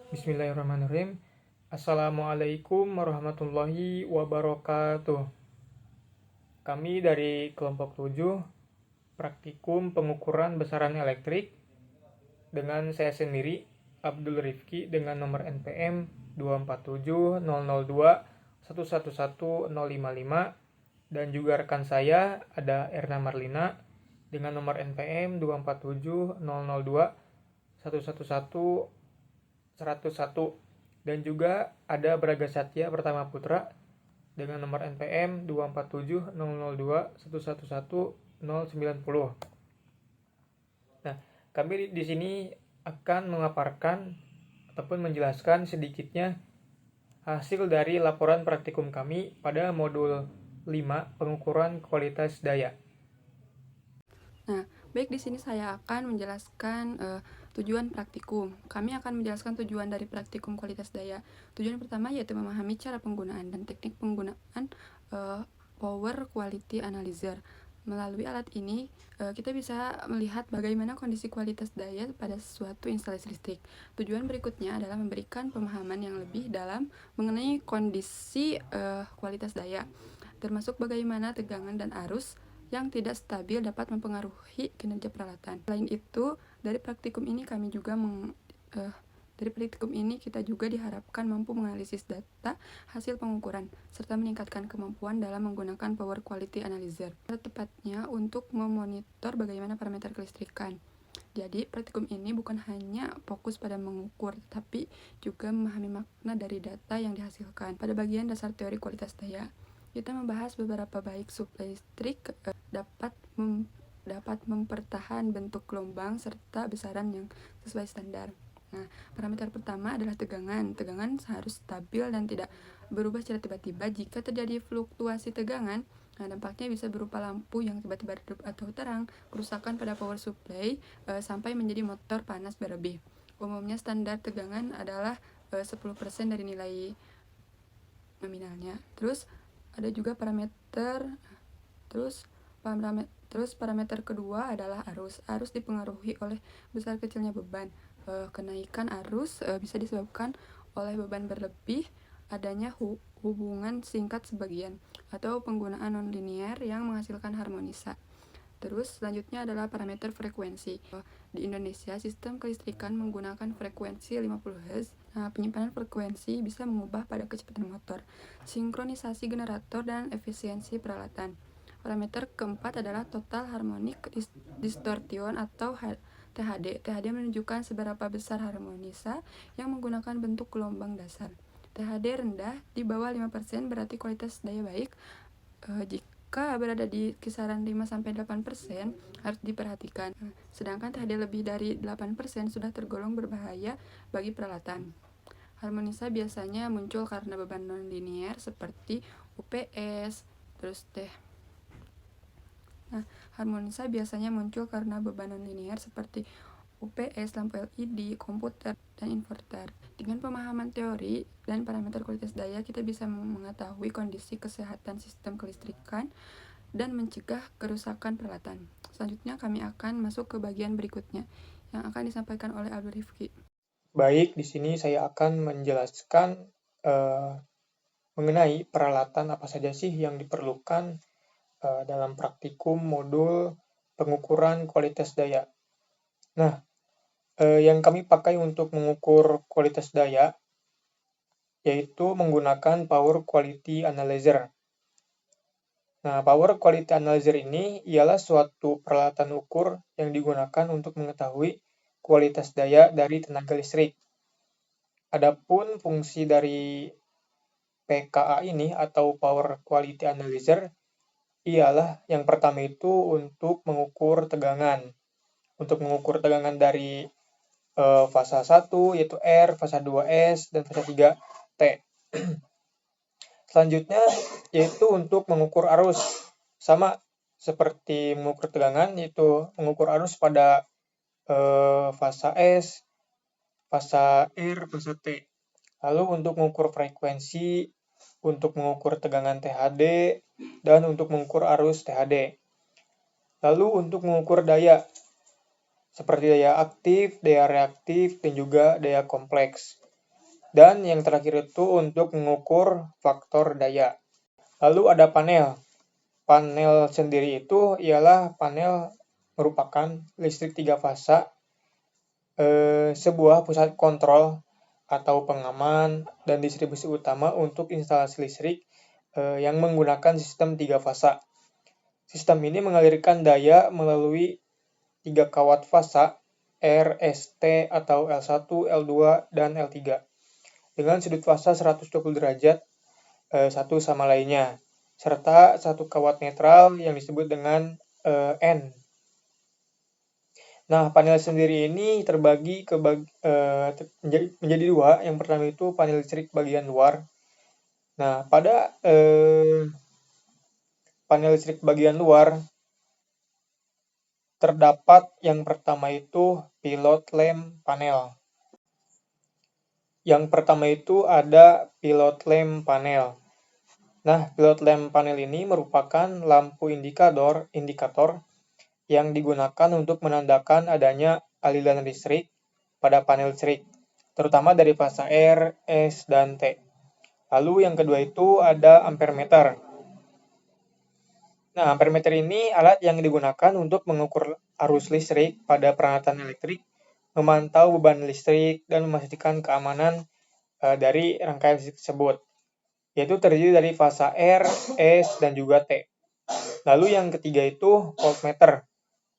Bismillahirrahmanirrahim. Assalamualaikum warahmatullahi wabarakatuh. Kami dari kelompok 7 praktikum pengukuran besaran elektrik dengan saya sendiri Abdul Rifki dengan nomor NPM 2470021111055 dan juga rekan saya ada Erna Marlina dengan nomor NPM 2470021111101 dan juga ada Braga Satya Pertama Putra dengan nomor NPM 2470021111090. Nah, kami di sini akan memaparkan ataupun menjelaskan sedikitnya hasil dari laporan praktikum kami pada modul 5 pengukuran kualitas daya. Nah, baik di sini saya akan menjelaskan tujuan praktikum. Kami akan menjelaskan tujuan dari praktikum kualitas daya. Tujuan pertama yaitu memahami cara penggunaan dan teknik penggunaan Power Quality Analyzer. Melalui alat ini, kita bisa melihat bagaimana kondisi kualitas daya pada suatu instalasi listrik. Tujuan berikutnya adalah memberikan pemahaman yang lebih dalam mengenai kondisi kualitas daya, termasuk bagaimana tegangan dan arus yang tidak stabil dapat mempengaruhi kinerja peralatan. Selain itu, dari praktikum ini kita juga diharapkan mampu menganalisis data hasil pengukuran, serta meningkatkan kemampuan dalam menggunakan Power Quality Analyzer, tepatnya untuk memonitor bagaimana parameter kelistrikan. Jadi, praktikum ini bukan hanya fokus pada mengukur, tetapi juga memahami makna dari data yang dihasilkan. Pada bagian dasar teori kualitas daya, kita membahas beberapa baik suplai listrik dapat mempertahan bentuk gelombang serta besaran yang sesuai standar. Nah, parameter pertama adalah tegangan. Tegangan harus stabil dan tidak berubah secara tiba-tiba. Jika terjadi fluktuasi tegangan, dampaknya bisa berupa lampu yang tiba-tiba redup atau terang, kerusakan pada power supply, sampai menjadi motor panas berlebih. Umumnya standar tegangan adalah 10% dari nilai nominalnya. Terus ada juga parameter parameter kedua adalah arus. Arus dipengaruhi oleh besar kecilnya beban. Kenaikan arus bisa disebabkan oleh beban berlebih, adanya hubungan singkat sebagian, atau penggunaan nonlinear yang menghasilkan harmonisa. Terus selanjutnya adalah parameter frekuensi. Di Indonesia, sistem kelistrikan menggunakan frekuensi 50 Hz. Nah, penyimpanan frekuensi bisa mengubah pada kecepatan motor, sinkronisasi generator, dan efisiensi peralatan. Parameter keempat adalah total harmonic distortion atau THD. THD menunjukkan seberapa besar harmonisa yang menggunakan bentuk gelombang dasar. THD rendah di bawah 5% berarti kualitas daya baik. Jika berada di kisaran 5-8% harus diperhatikan. Sedangkan THD lebih dari 8% sudah tergolong berbahaya bagi peralatan. Harmonisa biasanya muncul karena beban non-linear seperti UPS, harmonisa biasanya muncul karena beban non-linear seperti UPS, lampu LED, komputer, dan inverter. Dengan pemahaman teori dan parameter kualitas daya, kita bisa mengetahui kondisi kesehatan sistem kelistrikan dan mencegah kerusakan peralatan. Selanjutnya kami akan masuk ke bagian berikutnya yang akan disampaikan oleh Abdul Rifki. Baik, di sini saya akan menjelaskan mengenai peralatan apa saja sih yang diperlukan dalam praktikum modul pengukuran kualitas daya. Nah, yang kami pakai untuk mengukur kualitas daya yaitu menggunakan Power Quality Analyzer. Nah, Power Quality Analyzer ini ialah suatu peralatan ukur yang digunakan untuk mengetahui kualitas daya dari tenaga listrik. Adapun fungsi dari PKA ini atau Power Quality Analyzer ialah yang pertama itu untuk mengukur tegangan. Untuk mengukur tegangan dari fasa 1 yaitu R, fasa 2S, dan fasa 3 T. Selanjutnya yaitu untuk mengukur arus. Sama seperti mengukur tegangan yaitu mengukur arus pada fasa S, fasa R, fasa T. Lalu untuk mengukur frekuensi, untuk mengukur tegangan THD, dan untuk mengukur arus THD. Lalu untuk mengukur daya, seperti daya aktif, daya reaktif, dan juga daya kompleks. Dan yang terakhir itu untuk mengukur faktor daya. Lalu ada panel. Panel sendiri itu ialah panel merupakan listrik 3 fasa, sebuah pusat kontrol atau pengaman dan distribusi utama untuk instalasi listrik yang menggunakan sistem 3 fasa. Sistem ini mengalirkan daya melalui 3 kawat fasa R, S, T atau L1, L2, dan L3 dengan sudut fasa 120 derajat satu sama lainnya, serta satu kawat netral yang disebut dengan N. Nah, panel sendiri ini terbagi menjadi dua. Yang pertama itu panel listrik bagian luar. Nah, pada panel listrik bagian luar terdapat yang pertama itu pilot lamp panel. Yang pertama itu ada pilot lamp panel. Nah, pilot lamp panel ini merupakan lampu indikator yang digunakan untuk menandakan adanya aliran listrik pada panel listrik, terutama dari fasa R, S, dan T. Lalu yang kedua itu ada ampermeter. Nah, ampermeter ini alat yang digunakan untuk mengukur arus listrik pada peralatan elektrik, memantau beban listrik, dan memastikan keamanan dari rangkaian listrik tersebut, yaitu terdiri dari fasa R, S, dan juga T. Lalu yang ketiga itu voltmeter,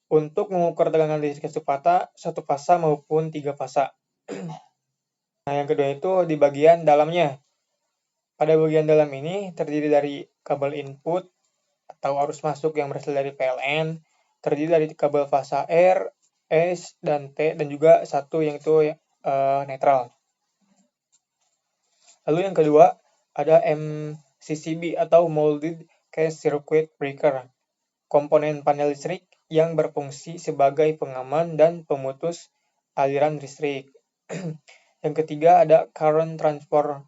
untuk mengukur tegangan listrik satu fasa maupun 3 fasa. Nah, yang kedua itu di bagian dalamnya. Pada bagian dalam ini terdiri dari kabel input atau arus masuk yang berasal dari PLN, terdiri dari kabel fasa R, S, dan T, dan juga satu yang itu netral. Lalu yang kedua ada MCCB atau Molded Case Circuit Breaker, komponen panel listrik yang berfungsi sebagai pengaman dan pemutus aliran listrik. Yang ketiga ada current transformer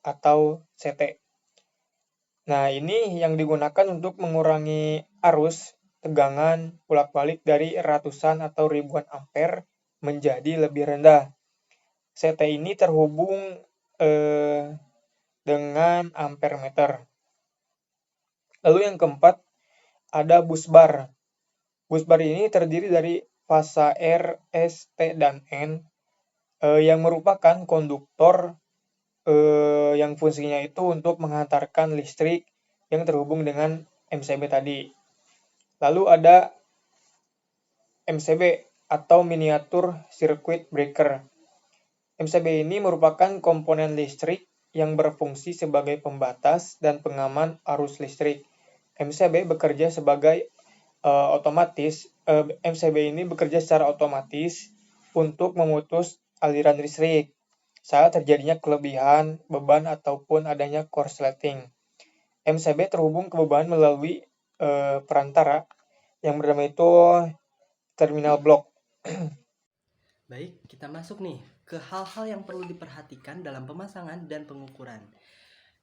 atau CT. Nah, ini yang digunakan untuk mengurangi arus tegangan bolak-balik dari ratusan atau ribuan ampere menjadi lebih rendah. CT ini terhubung dengan ampermeter. Lalu yang keempat ada busbar. Busbar ini terdiri dari fasa R, S, T, dan N yang merupakan konduktor yang fungsinya itu untuk menghantarkan listrik yang terhubung dengan MCB tadi. Lalu ada MCB atau Miniatur Circuit Breaker. MCB ini merupakan komponen listrik yang berfungsi sebagai pembatas dan pengaman arus listrik. MCB bekerja sebagai MCB ini bekerja secara otomatis untuk memutus aliran listrik saat terjadinya kelebihan beban ataupun adanya korsleting. MCB terhubung ke beban melalui perantara yang bernama itu terminal blok. Baik, kita masuk nih ke hal-hal yang perlu diperhatikan dalam pemasangan dan pengukuran.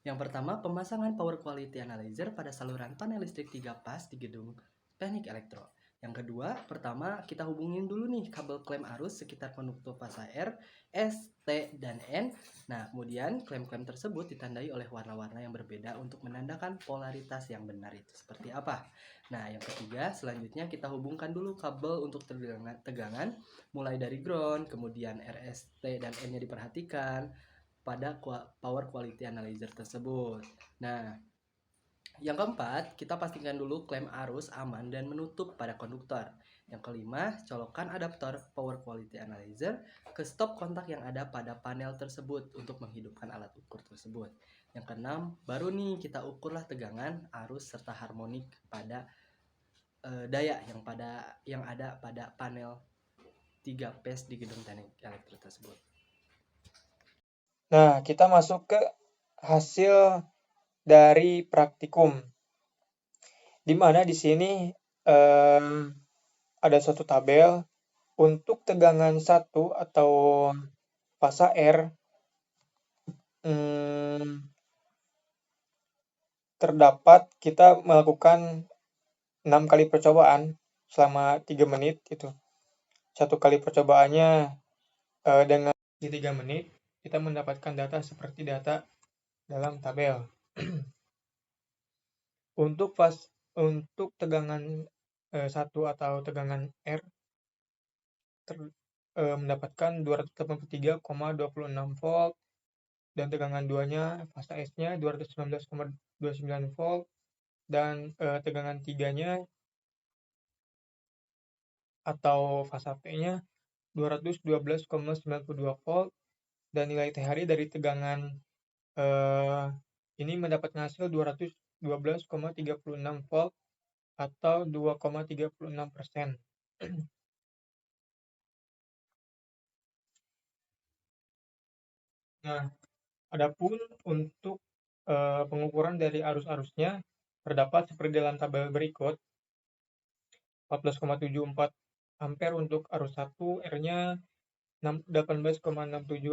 Yang pertama, pemasangan power quality analyzer pada saluran panel listrik 3 pas di gedung teknik elektro. Yang kedua, pertama kita hubungin dulu nih kabel klem arus sekitar konduktor fasa R, S, T, dan N. Nah, kemudian klem-klem tersebut ditandai oleh warna-warna yang berbeda untuk menandakan polaritas yang benar itu seperti apa. Nah, yang ketiga, selanjutnya kita hubungkan dulu kabel untuk tegangan mulai dari ground, kemudian RS, T, dan N-nya diperhatikan pada power quality analyzer tersebut. Nah, yang keempat, kita pastikan dulu klem arus aman dan menutup pada konduktor. Yang kelima, colokkan adaptor power quality analyzer ke stop kontak yang ada pada panel tersebut untuk menghidupkan alat ukur tersebut. Yang keenam, baru nih kita ukurlah tegangan, arus, serta harmonik pada daya yang ada pada panel 3 phase di gedung teknik elektro tersebut. Nah, kita masuk ke hasil dari praktikum, di mana di sini ada suatu tabel untuk tegangan 1 atau fasa R terdapat kita melakukan 6 kali percobaan selama 3 menit itu. Satu kali percobaannya dengan di 3 menit kita mendapatkan data seperti data dalam tabel. Untuk tegangan 1 atau tegangan R mendapatkan 283,26 volt, dan tegangan 2-nya fasa S-nya 219,29 volt, dan tegangan 3-nya atau fasa P-nya 212,92 volt, dan nilai THD dari tegangan ini mendapatkan hasil 212,36 volt atau 2,36%. Nah, adapun untuk pengukuran dari arus-arusnya terdapat seperti dalam tabel berikut. 14,74 ampere untuk arus 1, R-nya 18,67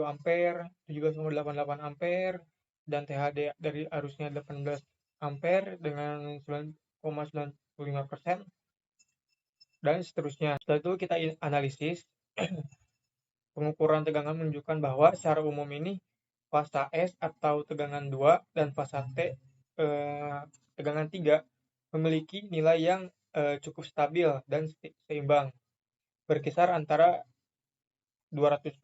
ampere, 17,88 ampere, dan THD dari arusnya 18 ampere dengan 9,95%, dan seterusnya. Setelah itu kita analisis. Pengukuran tegangan menunjukkan bahwa secara umum ini fasa S atau tegangan 2 dan fasa T tegangan 3 memiliki nilai yang cukup stabil dan seimbang, berkisar antara 212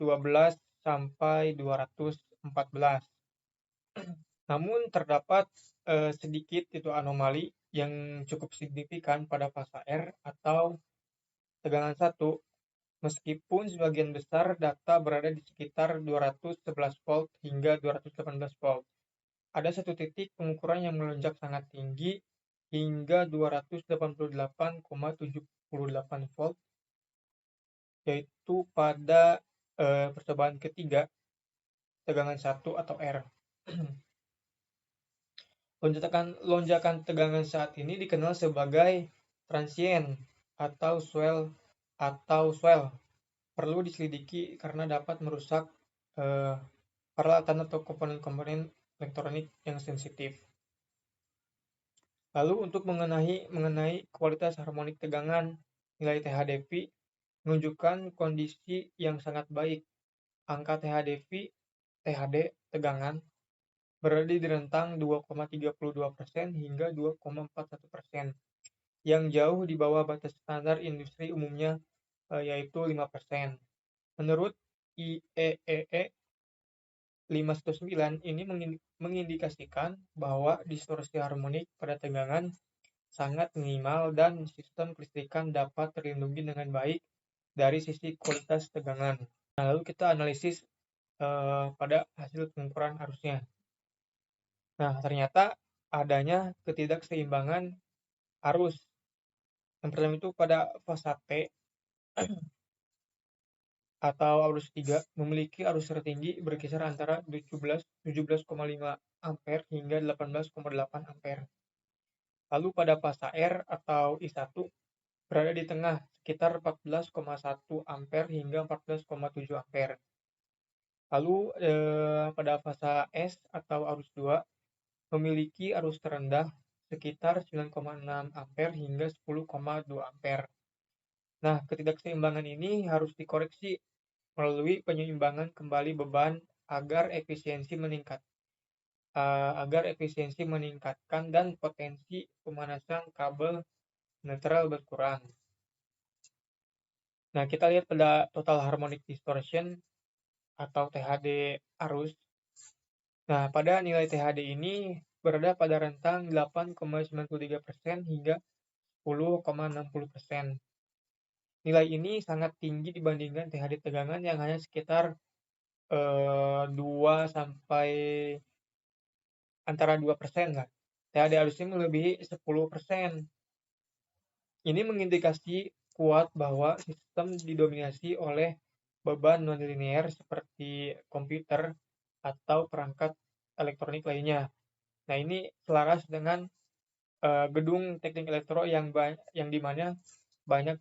sampai 214. Namun terdapat sedikit anomali yang cukup signifikan pada fasa R atau tegangan 1, meskipun sebagian besar data berada di sekitar 211 volt hingga 218 volt. Ada satu titik pengukuran yang melonjak sangat tinggi hingga 288,78 volt, yaitu pada percobaan ketiga tegangan 1 atau R. Lonjakan tegangan saat ini dikenal sebagai transient atau swell. Perlu diselidiki karena dapat merusak peralatan atau komponen-komponen elektronik yang sensitif. Lalu untuk mengenai kualitas harmonik tegangan, nilai THDV menunjukkan kondisi yang sangat baik. Angka THD tegangan berada di rentang 2,32% hingga 2,41%, yang jauh di bawah batas standar industri umumnya, yaitu 5%. Menurut IEEE 519 ini mengindikasikan bahwa distorsi harmonik pada tegangan sangat minimal dan sistem kelistrikan dapat terlindungi dengan baik dari sisi kualitas tegangan. Nah, lalu kita analisis pada hasil pengukuran arusnya. Nah, ternyata adanya ketidakseimbangan arus. Yang pertama itu pada fasa T atau arus 3 memiliki arus tertinggi berkisar antara 17,5 ampere hingga 18,8 ampere. Lalu pada fasa R atau I1 berada di tengah sekitar 14,1 ampere hingga 14,7 ampere. Lalu pada fasa S atau arus 2 memiliki arus terendah sekitar 9,6 ampere hingga 10,2 ampere. Nah, ketidakseimbangan ini harus dikoreksi melalui penyeimbangan kembali beban agar efisiensi meningkatkan dan potensi pemanasan kabel netral berkurang. Nah, kita lihat pada total harmonic distortion atau THD arus. Nah, pada nilai THD ini berada pada rentang 8,93% hingga 10,60%. Nilai ini sangat tinggi dibandingkan THD tegangan yang hanya sekitar 2 sampai antara 2% lah. THD arusnya melebihi 10%. Ini mengindikasi kuat bahwa sistem didominasi oleh beban nonlinear seperti komputer atau perangkat elektronik lainnya. Nah, ini selaras dengan gedung teknik elektro yang dimana banyak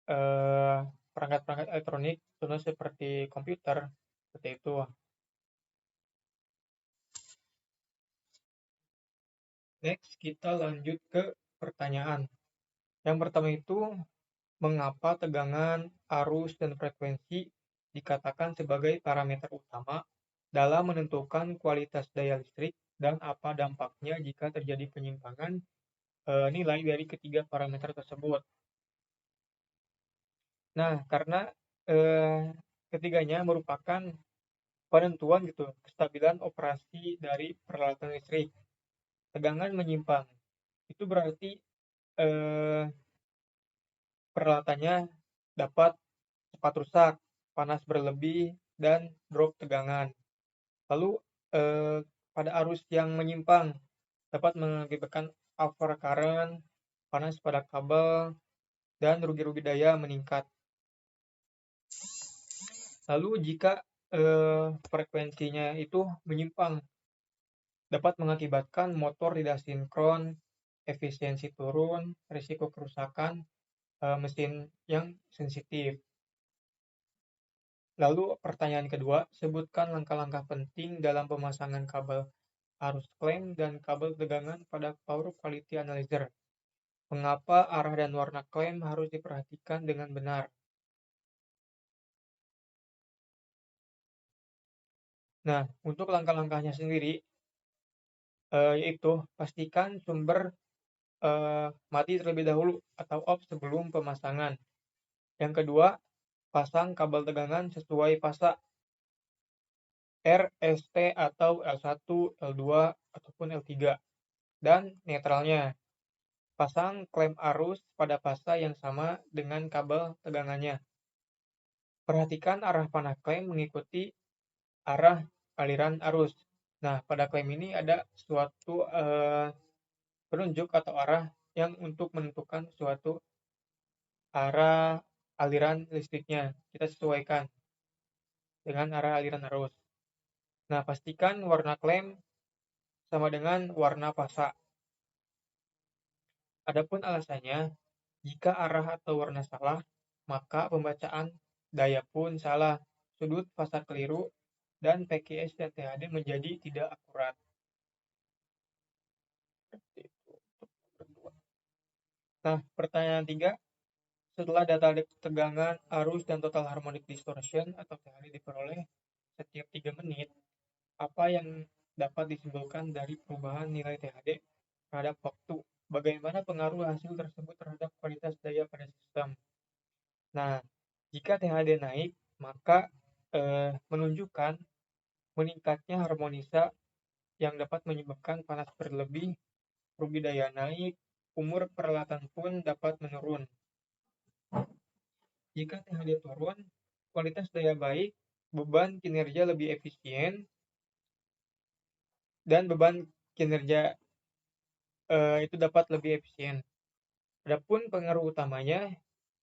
perangkat-perangkat elektronik, contohnya seperti komputer, seperti itu. Next, kita lanjut ke pertanyaan. Yang pertama itu, mengapa tegangan, arus, dan frekuensi dikatakan sebagai parameter utama dalam menentukan kualitas daya listrik dan apa dampaknya jika terjadi penyimpangan nilai dari ketiga parameter tersebut. Nah, karena ketiganya merupakan penentuan gitu kestabilan operasi dari peralatan listrik. Tegangan menyimpang itu berarti eh, peralatannya dapat cepat rusak, panas berlebih, dan drop tegangan. Lalu pada arus yang menyimpang dapat mengakibatkan overcurrent, panas pada kabel, dan rugi-rugi daya meningkat. Lalu jika frekuensinya itu menyimpang, dapat mengakibatkan motor tidak sinkron, efisiensi turun, risiko kerusakan mesin yang sensitif. Lalu pertanyaan kedua, sebutkan langkah-langkah penting dalam pemasangan kabel arus klem dan kabel tegangan pada Power Quality Analyzer. Mengapa arah dan warna klem harus diperhatikan dengan benar? Nah, untuk langkah-langkahnya sendiri, yaitu pastikan sumber mati terlebih dahulu atau off sebelum pemasangan. Yang kedua, pasang kabel tegangan sesuai fasa R, ST atau L1, L2, ataupun L3, dan netralnya. Pasang klem arus pada fasa yang sama dengan kabel tegangannya. Perhatikan arah panah klem mengikuti arah aliran arus. Nah, pada klem ini ada suatu penunjuk atau arah yang untuk menentukan suatu arah aliran listriknya. Kita sesuaikan dengan arah aliran arus. Nah, pastikan warna klem sama dengan warna fasa. Adapun alasannya, jika arah atau warna salah, maka pembacaan daya pun salah, sudut fasa keliru, dan PQS dan THD menjadi tidak akurat. Nah, pertanyaan 3, setelah data tegangan, arus, dan total harmonic distortion atau THD diperoleh setiap 3 menit, apa yang dapat disimpulkan dari perubahan nilai THD terhadap waktu? Bagaimana pengaruh hasil tersebut terhadap kualitas daya pada sistem? Nah, jika THD naik, maka menunjukkan meningkatnya harmonisa yang dapat menyebabkan panas berlebih, rugi daya naik, umur peralatan pun dapat menurun. Jika THD turun, kualitas daya baik, beban kinerja lebih efisien, dan beban kinerja itu dapat lebih efisien. Adapun pengaruh utamanya,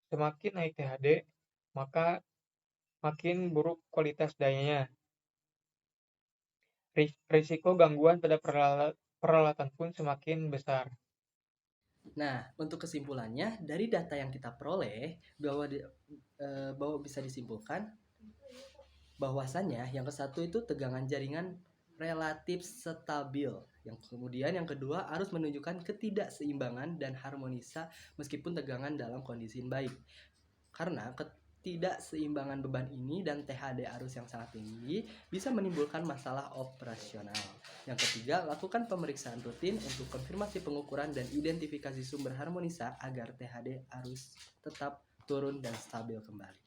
semakin naik THD, maka makin buruk kualitas dayanya. Risiko gangguan pada peralatan pun semakin besar. Nah, untuk kesimpulannya, dari data yang kita peroleh, bahwa bisa disimpulkan bahwasannya yang ke-1 itu tegangan jaringan relatif stabil. Yang kemudian yang kedua, arus menunjukkan ketidakseimbangan dan harmonisa meskipun tegangan dalam kondisi baik. Karena ketidakseimbangan beban ini dan THD arus yang sangat tinggi bisa menimbulkan masalah operasional. Yang ketiga, lakukan pemeriksaan rutin untuk konfirmasi pengukuran dan identifikasi sumber harmonisa agar THD arus tetap turun dan stabil kembali.